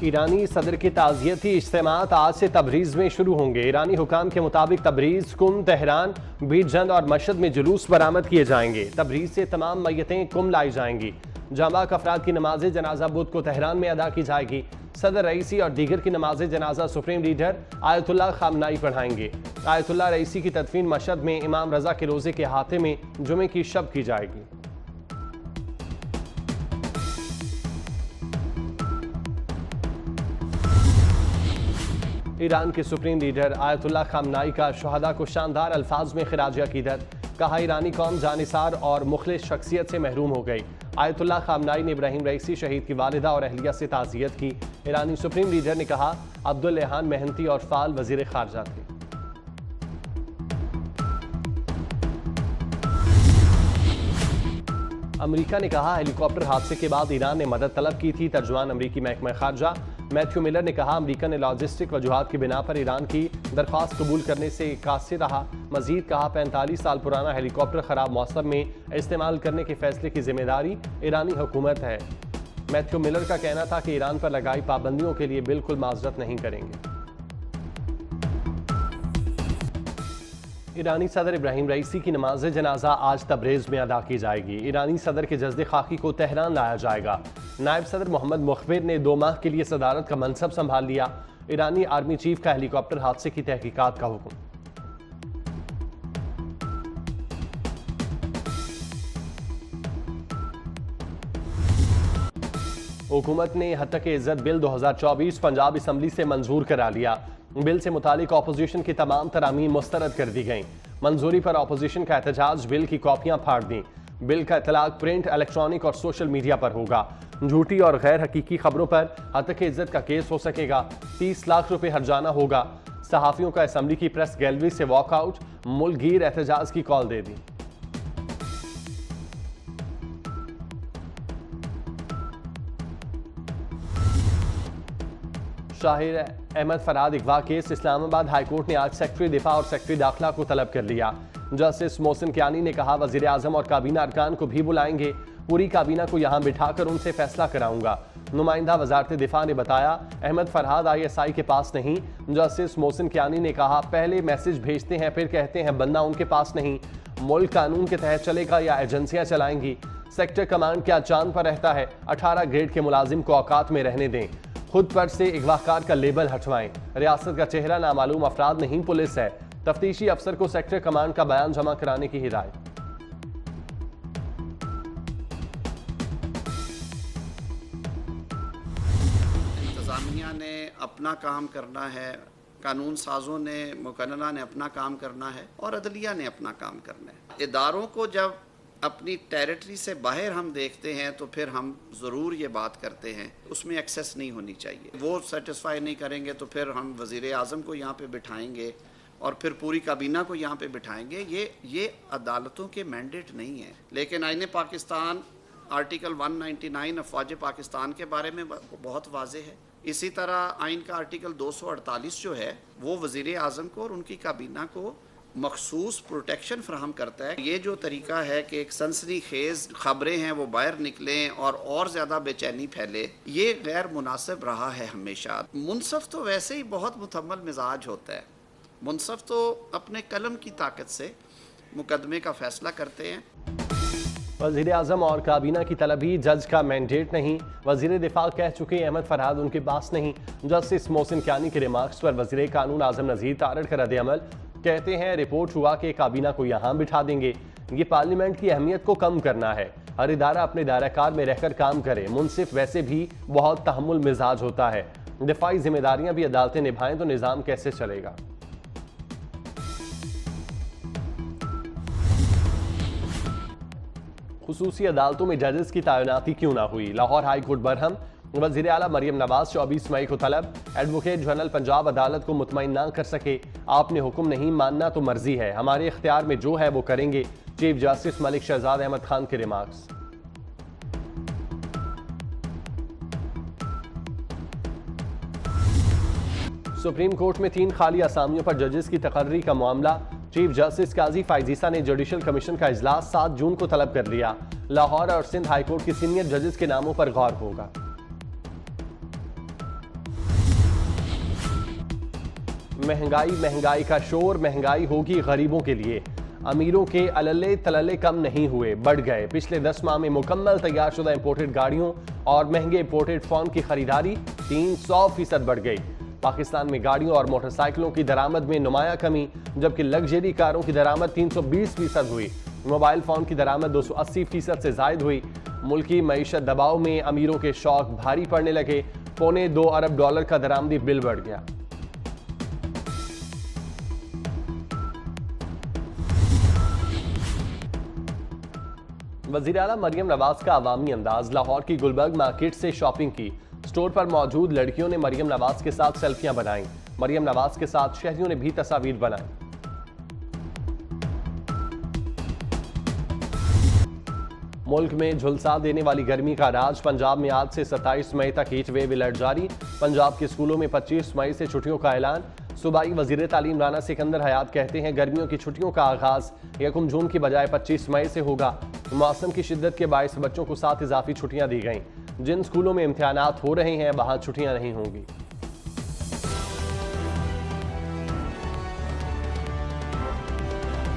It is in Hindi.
ईरानी सदर के ताज़ियती इज्तिमात आज से तबरीज़ में शुरू होंगे। ईरानी हुकाम के मुताबिक तबरीज़, कुम, तेहरान, बीरजंद और मशहद में जुलूस बरामद किए जाएंगे। तबरीज़ से तमाम मैयतें कुम लाई जाएंगी। जांबाक अफराद की नमाज जनाजा बुध को तेहरान में अदा की जाएगी। सदर रईसी और दीगर की नमाज जनाजा सुप्रीम लीडर आयतुल्लाह खामनाई पढ़ाएंगे। आयतुल्लाह रईसी की तदफीन मशहद में इमाम रजा के रोजे के हाथे में जुमे की शब की जाएगी। ईरान के सुप्रीम लीडर आयतुल्लाह खामनाई का शुहदा को शानदार अल्फाज में खिराज अकीदत। कहा, ईरानी कौम जानिसार और मुखलिस शख्सियत से महरूम हो गई। आयतुल्लाह खामनाई ने इब्राहिम रईसी शहीद की वालिदा और अहलिया से ताज़ियत की। ईरानी सुप्रीम लीडर ने कहा, अब्दुल रेहान मेहनती और फाल वजीर खारजा थे। अमेरिका ने कहा, हेलीकॉप्टर हादसे के बाद ईरान ने मदद तलब की थी। तर्जुमान अमेरिकी महकमा खारजा मैथ्यू मिलर ने कहा, अमेरिका ने लॉजिस्टिक वजूहात की बिना पर ईरान की दरख्वास्त कबूल करने से कासिर रहा। मजीद कहा, 45 साल पुराना हेलीकॉप्टर खराब मौसम में इस्तेमाल करने के फैसले की जिम्मेदारी ईरानी हुकूमत है। मैथ्यू मिलर का कहना था कि ईरान पर लगाई पाबंदियों के लिए बिल्कुल माजरत नहीं करेंगे। ईरानी सदर इब्राहिम रईसी की नमाज जनाजा आज तबरेज़ में अदा की जाएगी। ईरानी सदर के जज्दे खाकी को तेहरान लाया जाएगा। नायब सदर मोहम्मद मुखबिर ने 2 माह के लिए सदारत का मनसब संभाल लिया। ईरानी आर्मी चीफ का हेलीकॉप्टर हादसे की तहकीकात का हुक्म। हुकूमत ने हत्तक इज्जत बिल 2024 पंजाब असम्बली से मंजूर करा लिया। बिल से मुतालिक अपोजिशन की तमाम तरामीम मुस्तरद कर दी गईं। मंजूरी पर अपोजिशन का एहतजाज, बिल की कॉपियां फाड़ दी। बिल का इतलाक प्रिंट, इलेक्ट्रॉनिक और सोशल मीडिया पर होगा। झूठी और गैर हकीकी खबरों पर हत्तक इज्जत का केस हो सकेगा। 30 लाख रुपए हर्जाना होगा। सहाफियों का असम्बली की प्रेस गैलरी से वॉकआउट, मुल्कगीर एहतजाज की कॉल दे दी। शाहिर अहमद फरहाद अगवा केस, इस्लामाबाद हाईकोर्ट ने आज सेक्रेटरी दिफा और सेक्रेटरी दाखिला को तलब कर लिया। जस्टिस मोहसिन कियानी ने कहा, वजीर आजम और काबीना अरकान को भी बुलाएंगे। पूरी काबीना को यहां बिठाकर उनसे फैसला कराऊंगा। नुमाइंदा वजारत दिफा ने बताया, अहमद फरहाद ISI के पास नहीं। जस्टिस मोहसिन कियानी ने कहा, पहले मैसेज भेजते हैं फिर कहते हैं बंदा उनके पास नहीं। मुल्क कानून के तहत चलेगा या एजेंसियां चलाएंगी? सेक्टर कमांड क्या चांद पर रहता है? 18 ग्रेड के मुलाजिम को औकात में रहने दें। खुद पर से अगवाकार का लेबल हटवाएं। रियासत का चेहरा नामालूम अफराद नहीं, पुलिस है। तफ्तीशी अफसर को सेक्टर कमांड का बयान जमा कराने की हिदायत। इंतजामिया ने अपना काम करना है, कानून साजों ने, मुकन्नना ने अपना काम करना है और अदलिया ने अपना काम करना है। इदारों को जब अपनी टेरिटरी से बाहर हम देखते हैं तो फिर हम ज़रूर ये बात करते हैं उसमें एक्सेस नहीं होनी चाहिए। वो सेटिस्फाई नहीं करेंगे तो फिर हम वज़ीर आज़म को यहाँ पे बिठाएंगे और फिर पूरी काबीना को यहाँ पे बिठाएंगे। ये अदालतों के मैंडेट नहीं है। लेकिन आईन पाकिस्तान आर्टिकल 199 अफवाज पाकिस्तान के बारे में बहुत वाज़ेह है। इसी तरह आइन का आर्टिकल 248 जो है वो वज़ीर आज़म को और उनकी काबीना को मखसूस प्रोटेक्शन फ्राहम करता है। ये जो तरीका है कि एक सनसनी खेज खबरें हैं वो बाहर निकलें और ज़्यादा बेचैनी फैले, ये गैर मुनासिब रहा है हमेशा। मुनसफ तो वैसे ही बहुत मुतम्मल मिजाज होता है। मुनसफ तो अपने कलम की ताकत से मुकदमे का फैसला करते हैं। वज़ीर आज़म और काबीना की तलबी जज का मैंडेट नहीं। वज़ीर दिफा कह चुके अहमद फरहाद उनके पास नहीं। जस्टिस मोहसिन कियानी के रिमार्क्स पर वज़ीर कानून आज़म नज़ीर तारड़ का रद्द-ए-अमल। कहते हैं, रिपोर्ट हुआ कि काबीना को यहाँ बिठा देंगे। ये पार्लियामेंट की अहमियत को कम करना है। हर इदारा अपने दायराकार में रहकर काम करे। मुनसिफ वैसे भी बहुत तहम्मुल मिजाज होता है। दिफाई जिम्मेदारियां भी अदालतें निभाएं तो निज़ाम कैसे चलेगा? खुसूसी अदालतों में जजेस की तैनाती क्यों ना हुई? Lahore high court Barham. वज़ीर आला मरियम नवाज 24 मई को तलब। एडवोकेट जनरल पंजाब अदालत को मुतमईन ना कर सके। आपने हुक्म नहीं मानना तो मर्जी है, हमारे इख्तियार में जो है वो करेंगे। चीफ जस्टिस मलिक शहजाद अहमद खान के रिमार्क्स। सुप्रीम कोर्ट में 3 खाली असामियों पर जजेस की तकर्री का मामला। चीफ जस्टिस काजी फायजीसा ने जुडिशल कमीशन का इजलास 7 जून को तलब कर लिया। लाहौर और सिंध हाईकोर्ट की सीनियर जजेस के नामों पर गौर होगा। महंगाई महंगाई का शोर, महंगाई होगी गरीबों के लिए। अमीरों के अलले तलले कम नहीं हुए, बढ़ गए। पिछले 10 माह में मुकम्मल तैयारशुदा इंपोर्टेड गाड़ियों और महंगे इंपोर्टेड फोन की खरीदारी 300% बढ़ गई। पाकिस्तान में गाड़ियों और मोटरसाइकिलों की दरामद में नुमाया कमी, जबकि लग्जरी कारों की दरामद 320% हुई। मोबाइल फोन की दरामद 280% से जायद हुई। मुल्की मईशत दबाव में अमीरों के शौक भारी पड़ने लगे। $2.25 अरब का दरामदी बिल बढ़ गया। वज़ीर आला मरियम नवाज का अवामी अंदाज। लाहौर की गुलबर्ग मार्केट से शॉपिंग की। स्टोर पर मौजूद लड़कियों ने मरियम नवाज के साथ सेल्फियां बनाई। मरियम नवाज के साथ शहरियों ने भी तस्वीर बनाई। मुल्क में झुलसा देने वाली गर्मी का राज। पंजाब में आज से 27 मई तक हीट वेव अलर्ट जारी। पंजाब के स्कूलों में 25 मई से छुट्टियों का ऐलान। सूबाई वजीर तालीम राना सिकंदर हयात कहते हैं गर्मियों की छुट्टियों का आगाज 1 जून की बजाय 25 मई से होगा। मौसम की शिद्दत के बायस बच्चों को 7 इजाफी छुट्टियां दी गईं। जिन स्कूलों में इम्तिहानात हो रहे हैं वहां छुट्टियां नहीं होंगी।